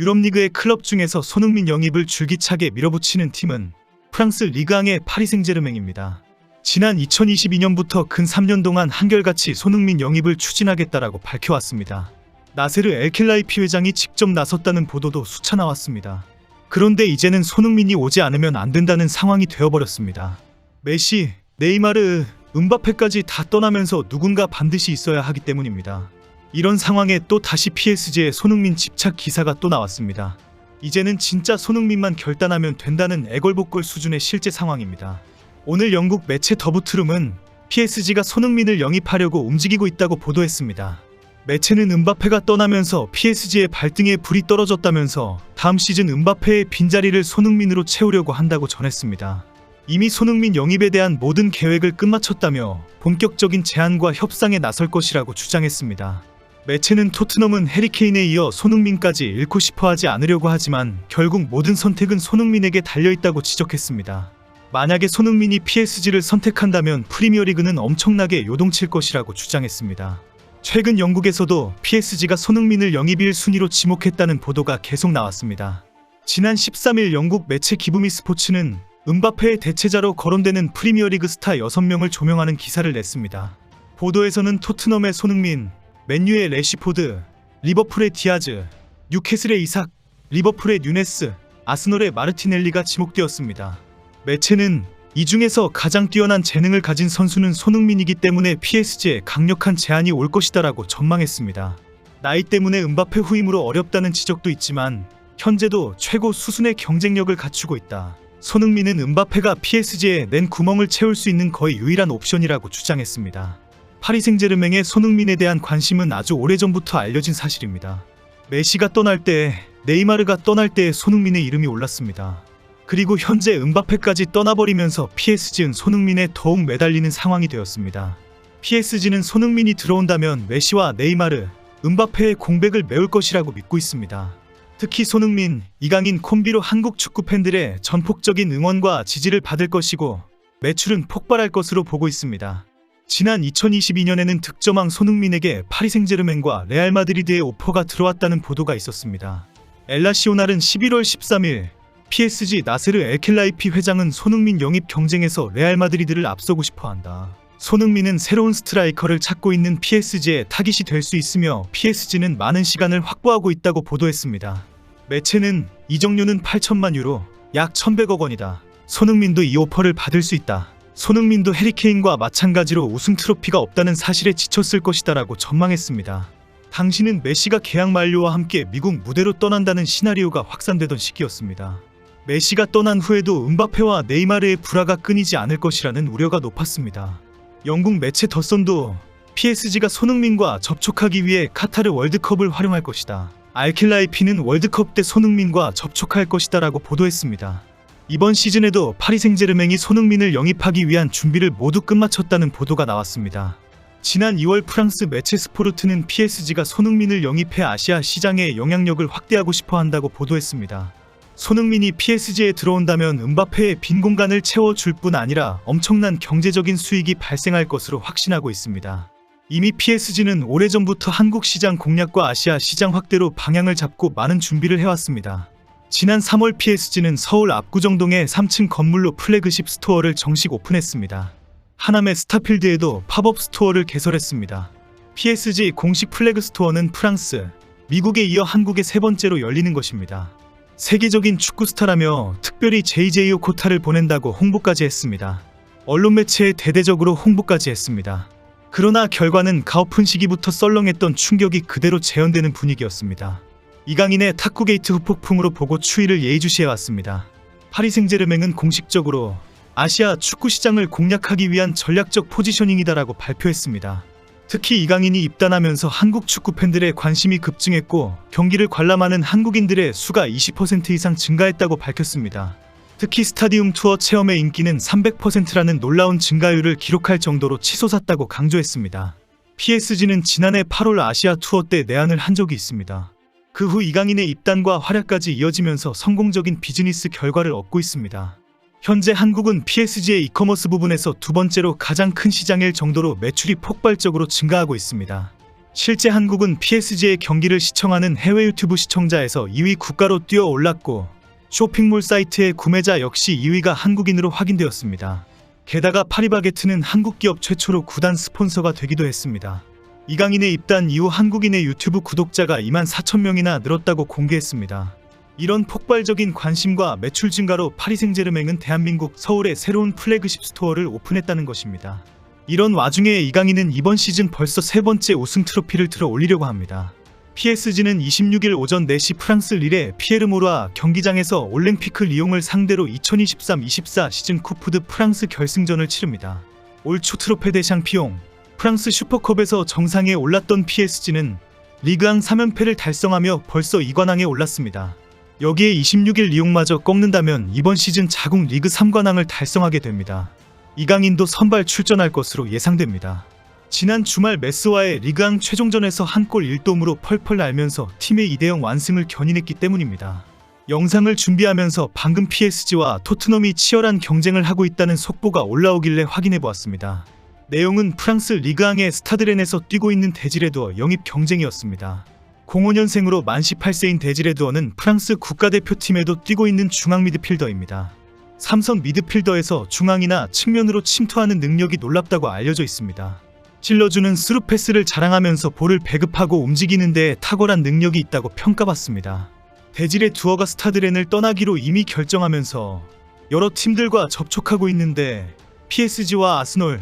유럽리그의 클럽 중에서 손흥민 영입을 줄기차게 밀어붙이는 팀은 프랑스 리그앙의 파리 생제르맹입니다. 지난 2022년부터 근 3년 동안 한결같이 손흥민 영입을 추진하겠다라고 밝혀왔습니다. 나세르 엘켈라이피 회장이 직접 나섰다는 보도도 수차 나왔습니다. 그런데 이제는 손흥민이 오지 않으면 안 된다는 상황이 되어버렸습니다. 메시, 네이마르, 음바페까지 다 떠나면서 누군가 반드시 있어야 하기 때문입니다. 이런 상황에 또 다시 PSG의 손흥민 집착 기사가 또 나왔습니다. 이제는 진짜 손흥민만 결단하면 된다는 애걸복걸 수준의 실제 상황입니다. 오늘 영국 매체 더부트룸은 PSG가 손흥민을 영입하려고 움직이고 있다고 보도했습니다. 매체는 음바페가 떠나면서 PSG의 발등에 불이 떨어졌다면서 다음 시즌 음바페의 빈자리를 손흥민으로 채우려고 한다고 전했습니다. 이미 손흥민 영입에 대한 모든 계획을 끝마쳤다며 본격적인 제안과 협상에 나설 것이라고 주장했습니다. 매체는 토트넘은 해리케인에 이어 손흥민까지 잃고 싶어하지 않으려고 하지만 결국 모든 선택은 손흥민에게 달려있다고 지적했습니다. 만약에 손흥민이 PSG를 선택한다면 프리미어리그는 엄청나게 요동칠 것이라고 주장했습니다. 최근 영국에서도 PSG가 손흥민을 영입 1순위로 지목했다는 보도가 계속 나왔습니다. 지난 13일 영국 매체 기브미 스포츠는 음바페의 대체자로 거론되는 프리미어리그 스타 6명을 조명하는 기사를 냈습니다. 보도에서는 토트넘의 손흥민, 맨유의 래시포드, 리버풀의 디아즈, 뉴캐슬의 이삭, 리버풀의 뉴네스, 아스널의 마르티넬리가 지목되었습니다. 매체는 이 중에서 가장 뛰어난 재능을 가진 선수는 손흥민이기 때문에 PSG에 강력한 제안이 올 것이다라고 전망했습니다. 나이 때문에 음바페 후임으로 어렵다는 지적도 있지만 현재도 최고 수준의 경쟁력을 갖추고 있다. 손흥민은 음바페가 PSG에 낸 구멍을 채울 수 있는 거의 유일한 옵션이라고 주장했습니다. 파리 생제르맹의 손흥민에 대한 관심은 아주 오래전부터 알려진 사실입니다. 메시가 떠날 때, 네이마르가 떠날 때 손흥민의 이름이 올랐습니다. 그리고 현재 음바페까지 떠나버리면서 PSG는 손흥민에 더욱 매달리는 상황이 되었습니다. PSG는 손흥민이 들어온다면 메시와 네이마르, 음바페의 공백을 메울 것이라고 믿고 있습니다. 특히 손흥민, 이강인 콤비로 한국 축구 팬들의 전폭적인 응원과 지지를 받을 것이고 매출은 폭발할 것으로 보고 있습니다. 지난 2022년에는 득점왕 손흥민에게 파리 생제르맹과 레알 마드리드의 오퍼가 들어왔다는 보도가 있었습니다. 엘라시오날은 11월 13일 PSG 나세르 엘켈라이피 회장은 손흥민 영입 경쟁에서 레알 마드리드를 앞서고 싶어한다. 손흥민은 새로운 스트라이커를 찾고 있는 PSG의 타깃이 될 수 있으며 PSG는 많은 시간을 확보하고 있다고 보도했습니다. 매체는 이적료는 8천만 유로, 약 1100억 원이다. 손흥민도 이 오퍼를 받을 수 있다. 손흥민도 해리케인과 마찬가지로 우승 트로피가 없다는 사실에 지쳤을 것이다 라고 전망했습니다. 당시는 메시가 계약 만료와 함께 미국 무대로 떠난다는 시나리오가 확산되던 시기였습니다. 메시가 떠난 후에도 음바페와 네이마르의 불화가 끊이지 않을 것이라는 우려가 높았습니다. 영국 매체 더선도 PSG가 손흥민과 접촉하기 위해 카타르 월드컵을 활용할 것이다. 알켈라이피는 월드컵 때 손흥민과 접촉할 것이다 라고 보도했습니다. 이번 시즌에도 파리 생제르맹이 손흥민을 영입하기 위한 준비를 모두 끝마쳤다는 보도가 나왔습니다. 지난 2월 프랑스 매체 스포르트는 PSG가 손흥민을 영입해 아시아 시장의 영향력을 확대하고 싶어 한다고 보도했습니다. 손흥민이 PSG에 들어온다면 음바페의 빈 공간을 채워줄 뿐 아니라 엄청난 경제적인 수익이 발생할 것으로 확신하고 있습니다. 이미 PSG는 오래전부터 한국 시장 공략과 아시아 시장 확대로 방향을 잡고 많은 준비를 해왔습니다. 지난 3월 PSG는 서울 압구정동의 3층 건물로 플래그십 스토어를 정식 오픈했습니다. 하남의 스타필드에도 팝업 스토어를 개설했습니다. PSG 공식 플래그 스토어는 프랑스, 미국에 이어 한국에 세 번째로 열리는 것입니다. 세계적인 축구 스타라며 특별히 JJ 오코타를 보낸다고 홍보까지 했습니다. 언론 매체에 대대적으로 홍보까지 했습니다. 그러나 결과는 가오픈 시기부터 썰렁했던 충격이 그대로 재현되는 분위기였습니다. 이강인의 탁구 게이트 후폭풍으로 보고 추이를 예의주시해왔습니다. 파리 생제르맹은 공식적으로 아시아 축구 시장을 공략하기 위한 전략적 포지셔닝이다라고 발표했습니다. 특히 이강인이 입단하면서 한국 축구 팬들의 관심이 급증했고 경기를 관람하는 한국인들의 수가 20% 이상 증가했다고 밝혔습니다. 특히 스타디움 투어 체험의 인기는 300%라는 놀라운 증가율을 기록할 정도로 치솟았다고 강조했습니다. PSG는 지난해 8월 아시아 투어 때 내한을 한 적이 있습니다. 그 후 이강인의 입단과 활약까지 이어지면서 성공적인 비즈니스 결과를 얻고 있습니다. 현재 한국은 PSG의 이커머스 부분에서 두 번째로 가장 큰 시장일 정도로 매출이 폭발적으로 증가하고 있습니다. 실제 한국은 PSG의 경기를 시청하는 해외 유튜브 시청자에서 2위 국가로 뛰어 올랐고 쇼핑몰 사이트의 구매자 역시 2위가 한국인으로 확인되었습니다. 게다가 파리바게트는 한국 기업 최초로 구단 스폰서가 되기도 했습니다. 이강인의 입단 이후 한국인의 유튜브 구독자가 2만 4천 명이나 늘었다고 공개했습니다. 이런 폭발적인 관심과 매출 증가로 파리생제르맹은 대한민국 서울에 새로운 플래그십 스토어를 오픈했다는 것입니다. 이런 와중에 이강인은 이번 시즌 벌써 세 번째 우승 트로피를 들어 올리려고 합니다. PSG는 26일 오전 4시 프랑스 릴의 피에르 모르아 경기장에서 올랭피크 리옹을 상대로 2023-24 시즌 쿠프 드 프랑스 결승전을 치릅니다. 올 초 트로페 대 샹피용 프랑스 슈퍼컵에서 정상에 올랐던 PSG는 리그앙 3연패를 달성하며 벌써 2관왕에 올랐습니다. 여기에 26일 리옹마저 꺾는다면 이번 시즌 자국 리그 3관왕을 달성하게 됩니다. 이강인도 선발 출전할 것으로 예상됩니다. 지난 주말 메스와의 리그앙 최종전에서 한 골 1도움으로 펄펄 날면서 팀의 2대0 완승을 견인했기 때문입니다. 영상을 준비하면서 방금 PSG와 토트넘이 치열한 경쟁을 하고 있다는 속보가 올라오길래 확인해보았습니다. 내용은 프랑스 리그앙의 스타드렌에서 뛰고 있는 데지레두어 영입 경쟁이었습니다. 05년생으로 만 18세인 데지레두어는 프랑스 국가대표팀에도 뛰고 있는 중앙 미드필더입니다. 삼선 미드필더에서 중앙이나 측면으로 침투하는 능력이 놀랍다고 알려져 있습니다. 찔러주는 스루 패스를 자랑하면서 볼을 배급하고 움직이는 데에 탁월한 능력이 있다고 평가받습니다. 데지레두어가 스타드렌을 떠나기로 이미 결정하면서 여러 팀들과 접촉하고 있는데 PSG와 아스널,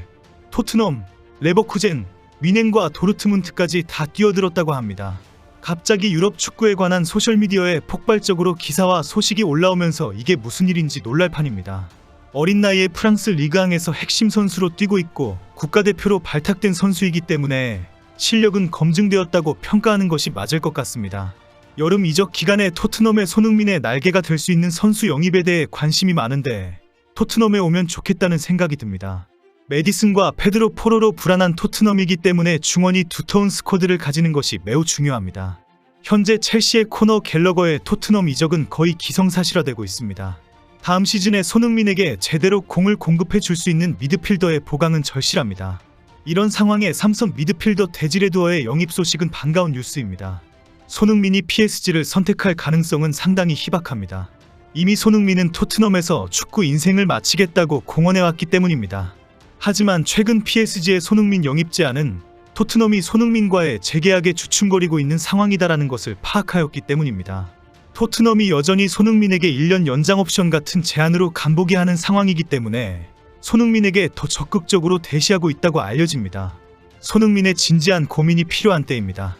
토트넘, 레버쿠젠, 뮌헨과 도르트문트까지 다 뛰어들었다고 합니다. 갑자기 유럽 축구에 관한 소셜미디어에 폭발적으로 기사와 소식이 올라오면서 이게 무슨 일인지 놀랄 판입니다. 어린 나이에 프랑스 리그앙에서 핵심 선수로 뛰고 있고 국가대표로 발탁된 선수이기 때문에 실력은 검증되었다고 평가하는 것이 맞을 것 같습니다. 여름 이적 기간에 토트넘의 손흥민의 날개가 될 수 있는 선수 영입에 대해 관심이 많은데 토트넘에 오면 좋겠다는 생각이 듭니다. 메디슨과 페드로 포로로 불안한 토트넘이기 때문에 중원이 두터운 스쿼드를 가지는 것이 매우 중요합니다. 현재 첼시의 코너 갤러거의 토트넘 이적은 거의 기성사실화되고 있습니다. 다음 시즌에 손흥민에게 제대로 공을 공급해 줄 수 있는 미드필더의 보강은 절실합니다. 이런 상황에 삼선 미드필더 데지레두어의 영입 소식은 반가운 뉴스입니다. 손흥민이 PSG를 선택할 가능성은 상당히 희박합니다. 이미 손흥민은 토트넘에서 축구 인생을 마치겠다고 공언해왔기 때문입니다. 하지만 최근 PSG의 손흥민 영입 제안은 토트넘이 손흥민과의 재계약에 주춤거리고 있는 상황이다라는 것을 파악하였기 때문입니다. 토트넘이 여전히 손흥민에게 1년 연장 옵션 같은 제안으로 간보게 하는 상황이기 때문에 손흥민에게 더 적극적으로 대시하고 있다고 알려집니다. 손흥민의 진지한 고민이 필요한 때입니다.